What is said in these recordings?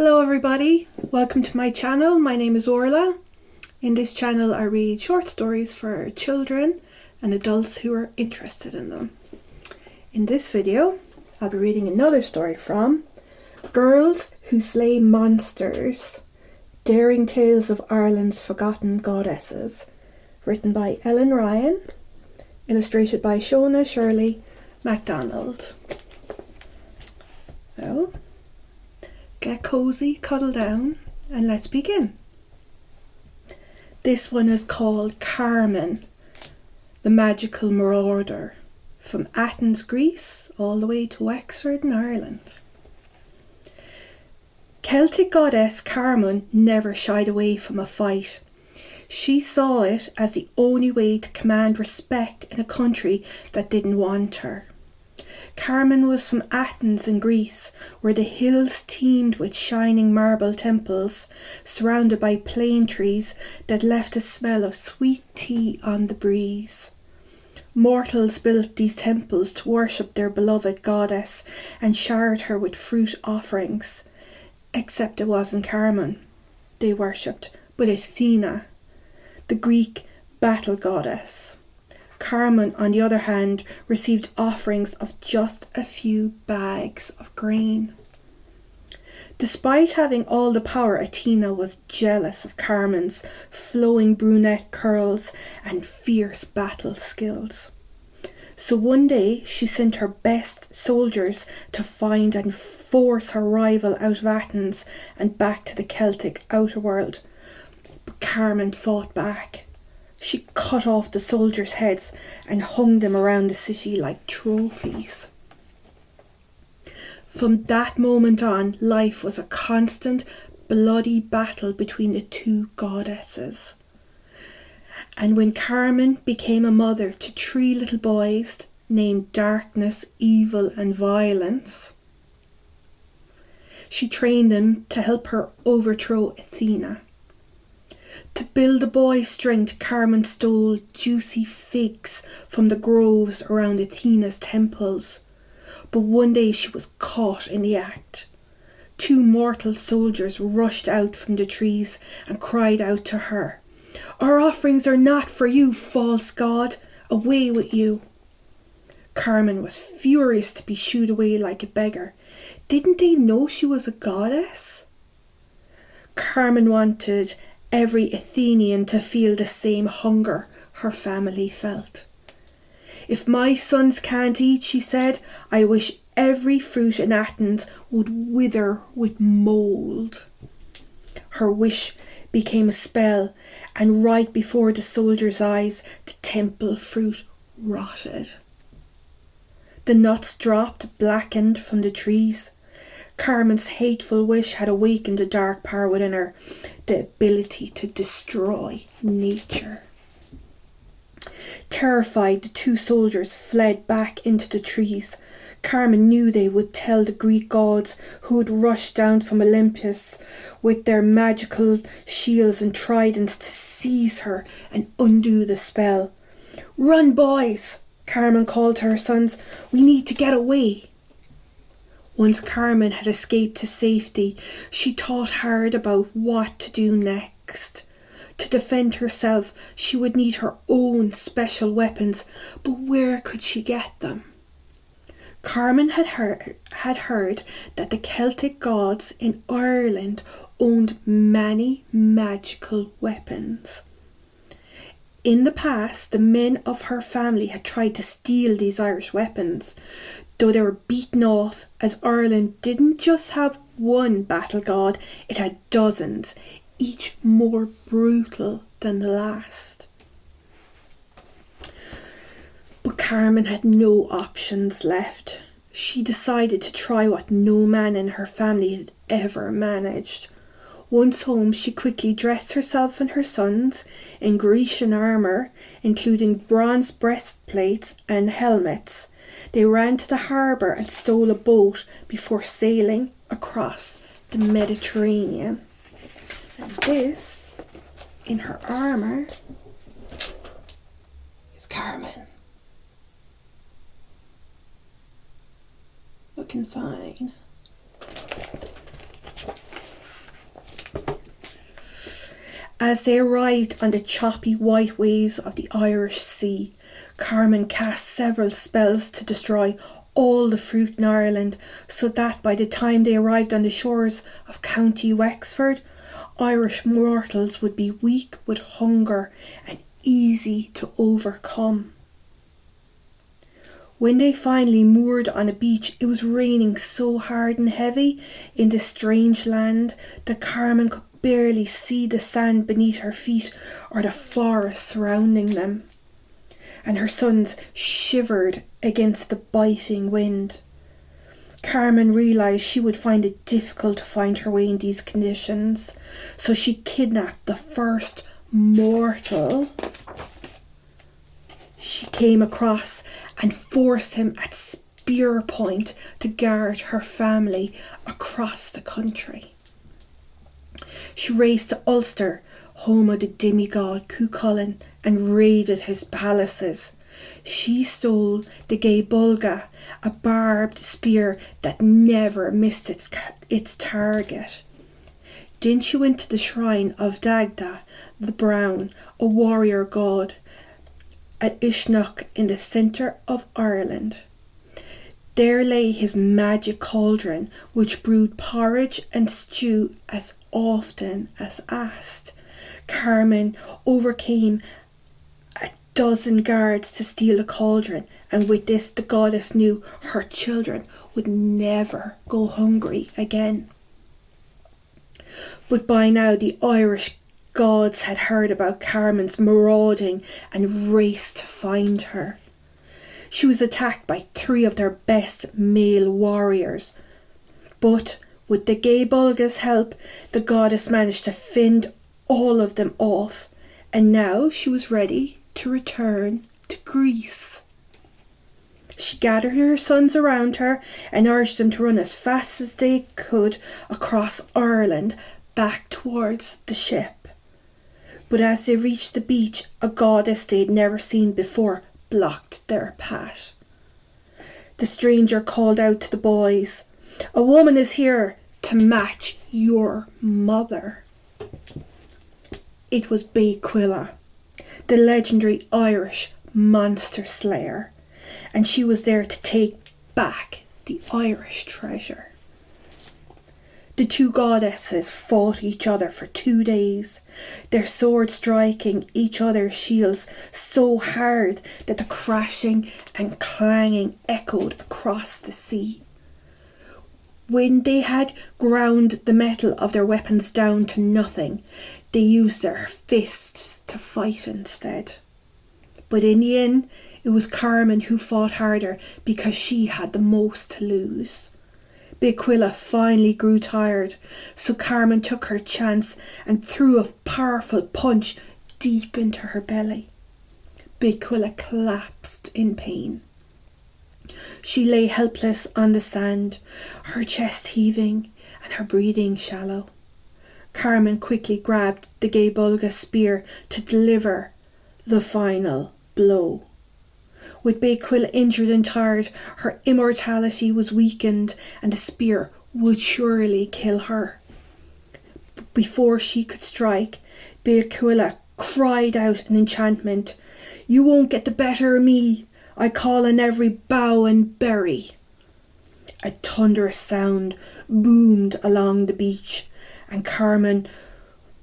Hello everybody, welcome to my channel. My name is Orla. In this channel I read short stories for children and adults who are interested in them. In this video I'll be reading another story from Girls Who Slay Monsters, Daring Tales of Ireland's Forgotten Goddesses, written by Ellen Ryan, illustrated by Shona Shirley MacDonald. So, get cozy, cuddle down, and let's begin. This one is called Carmun, the Magical Marauder, from Athens, Greece, all the way to Wexford in Ireland. Celtic goddess Carmun never shied away from a fight. She saw it as the only way to command respect in a country that didn't want her. Carmun was from Athens in Greece, where the hills teemed with shining marble temples, surrounded by plane trees that left a smell of sweet tea on the breeze. Mortals built these temples to worship their beloved goddess and showered her with fruit offerings. Except it wasn't Carmun they worshipped, but Athena, the Greek battle goddess. Carmun, on the other hand, received offerings of just a few bags of grain. Despite having all the power, Athena was jealous of Carmun's flowing brunette curls and fierce battle skills. So one day she sent her best soldiers to find and force her rival out of Athens and back to the Celtic outer world. But Carmun fought back. She cut off the soldiers' heads and hung them around the city like trophies. From that moment on, life was a constant, bloody battle between the two goddesses. And when Carmun became a mother to 3 little boys named Darkness, Evil and Violence, she trained them to help her overthrow Athena. To build the boy's strength, Carmun stole juicy figs from the groves around Athena's temples. But one day she was caught in the act. 2 mortal soldiers rushed out from the trees and cried out to her, "Our offerings are not for you, false god! Away with you!" Carmun was furious to be shooed away like a beggar. Didn't they know she was a goddess? Carmun wanted every Athenian to feel the same hunger her family felt. "If my sons can't eat," she said, "I wish every fruit in Athens would wither with mould." Her wish became a spell, and right before the soldiers' eyes, the temple fruit rotted. The nuts dropped, blackened from the trees. Carmun's hateful wish had awakened the dark power within her, the ability to destroy nature. Terrified, the 2 soldiers fled back into the trees. Carmun knew they would tell the Greek gods, who would rush down from Olympus with their magical shields and tridents to seize her and undo the spell. "Run, boys!" Carmun called to her sons. "We need to get away." Once Carmun had escaped to safety, she thought hard about what to do next. To defend herself, she would need her own special weapons, but where could she get them? Carmun had heard that the Celtic gods in Ireland owned many magical weapons. In the past, the men of her family had tried to steal these Irish weapons, though they were beaten off, as Ireland didn't just have one battle god, it had dozens, each more brutal than the last. But Carmun had no options left. She decided to try what no man in her family had ever managed. Once home, she quickly dressed herself and her sons in Grecian armour, including bronze breastplates and helmets. They ran to the harbour and stole a boat before sailing across the Mediterranean. And this, in her armour, is Carmun. Looking fine. As they arrived on the choppy white waves of the Irish Sea, Carmun cast several spells to destroy all the fruit in Ireland, so that by the time they arrived on the shores of County Wexford, Irish mortals would be weak with hunger and easy to overcome. When they finally moored on a beach, it was raining so hard and heavy in this strange land that Carmun could barely see the sand beneath her feet or the forest surrounding them, and her sons shivered against the biting wind. Carmun realised she would find it difficult to find her way in these conditions, so she kidnapped the first mortal she came across and forced him at spear point to guard her family across the country. She raced to Ulster, home of the demigod Cuchulainn, and raided his palaces. She stole the Gay Bulga, a barbed spear that never missed its target. Then she went to the shrine of Dagda the Brown, a warrior god, at Uisneach in the centre of Ireland. There lay his magic cauldron, which brewed porridge and stew as often as asked. Carmun overcame a dozen guards to steal the cauldron, and with this the goddess knew her children would never go hungry again. But by now the Irish gods had heard about Carmun's marauding and raced to find her. She was attacked by 3 of their best male warriors, but with the Gay Bulga's help, the goddess managed to fend all of them off, and now she was ready to return to Greece. She gathered her sons around her and urged them to run as fast as they could across Ireland back towards the ship. But as they reached the beach, a goddess they had never seen before blocked their path. The stranger called out to the boys, "A woman is here to match your mother." It was Bequilla, the legendary Irish monster slayer, and she was there to take back the Irish treasure. The 2 goddesses fought each other for 2 days, their swords striking each other's shields so hard that the crashing and clanging echoed across the sea. When they had ground the metal of their weapons down to nothing, they used their fists to fight instead. But in the end, it was Carmun who fought harder because she had the most to lose. Bequilla finally grew tired, so Carmun took her chance and threw a powerful punch deep into her belly. Bequilla collapsed in pain. She lay helpless on the sand, her chest heaving and her breathing shallow. Carmun quickly grabbed the Gay Bulga spear to deliver the final blow. With Bequilla injured and tired, her immortality was weakened and the spear would surely kill her. But before she could strike, Bequilla cried out in enchantment, "You won't get the better of me. I call on every bough and berry." A thunderous sound boomed along the beach, and Carmun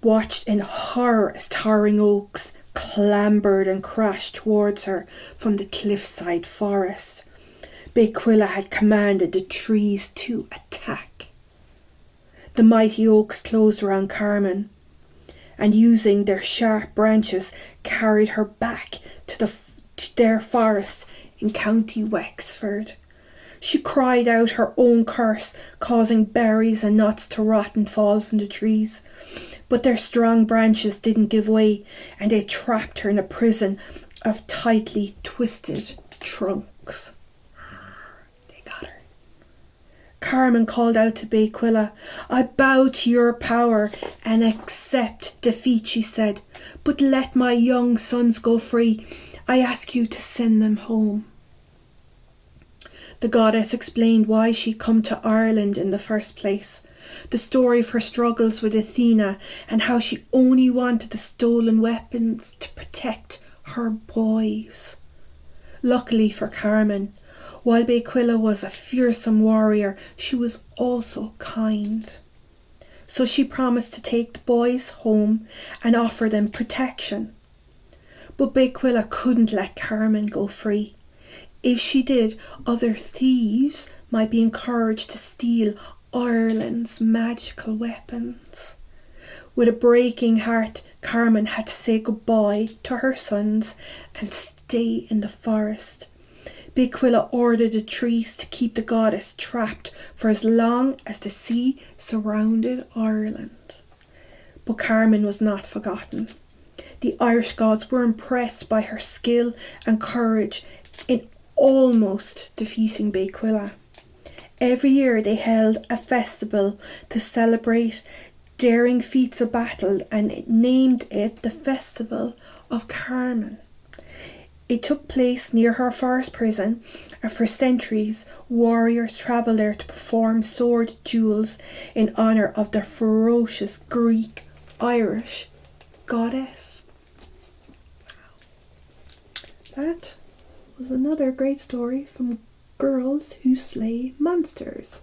watched in horror as towering oaks clambered and crashed towards her from the cliffside forest. Bequilla had commanded the trees to attack. The mighty oaks closed around Carmun, and using their sharp branches carried her back to their forest in County Wexford. She cried out her own curse, causing berries and nuts to rot and fall from the trees. But their strong branches didn't give way, and they trapped her in a prison of tightly twisted trunks. They got her. Carmun called out to Bequilla, "I bow to your power and accept defeat," she said, "but let my young sons go free. I ask you to send them home." The goddess explained why she'd come to Ireland in the first place. the story of her struggles with Athena and how she only wanted the stolen weapons to protect her boys. Luckily for Carmun, while Bequilla was a fearsome warrior, she was also kind. So she promised to take the boys home and offer them protection. But Bequilla couldn't let Carmun go free. If she did, other thieves might be encouraged to steal Ireland's magical weapons. With a breaking heart, Carmun had to say goodbye to her sons and stay in the forest. Bequilla ordered the trees to keep the goddess trapped for as long as the sea surrounded Ireland. But Carmun was not forgotten. The Irish gods were impressed by her skill and courage in almost defeating Bequilla. Every year they held a festival to celebrate daring feats of battle and named it the Festival of Carmun. It took place near her forest prison, and for centuries warriors travelled there to perform sword duels in honour of the ferocious Greek-Irish goddess. That was another great story from Girls Who Slay Monsters.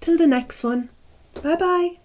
Till the next one. Bye bye.